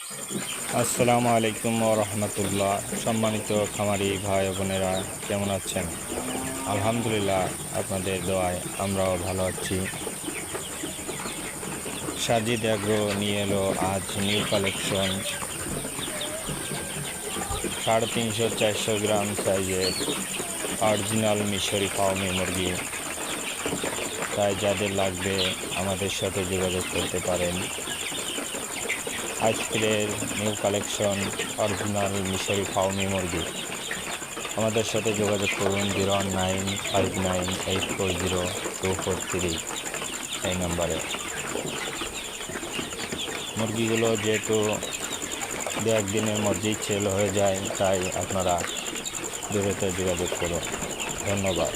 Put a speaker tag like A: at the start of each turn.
A: আসসালামু আলাইকুম ওয়া রাহমাতুল্লাহ। সম্মানিত খামারি ভাই ও বোনেরা, কেমন আছেন? আলহামদুলিল্লাহ, আপনাদের দোয়ায় আমরাও ভালো আছি। সাজিদ অ্যাগ্রো নিয়ে এলো আজ নিউ কালেকশন 350-400 গ্রাম সাইজের অরিজিনাল মিশরি ফার্মি মুরগি। তাই যাদের লাগবে আমাদের সাথে যোগাযোগ করতে পারেন। আজকের নিউ কালেকশন অরিজিনাল মিশরি ফার্মি মুরগি। আমাদের সাথে যোগাযোগ করুন 01959840243 এই নাম্বারে। মুরগিগুলো যেহেতু দু একদিনের মধ্যেই সেল হয়ে যায়, তাই আপনারা দ্রুত যোগাযোগ করুন। ধন্যবাদ।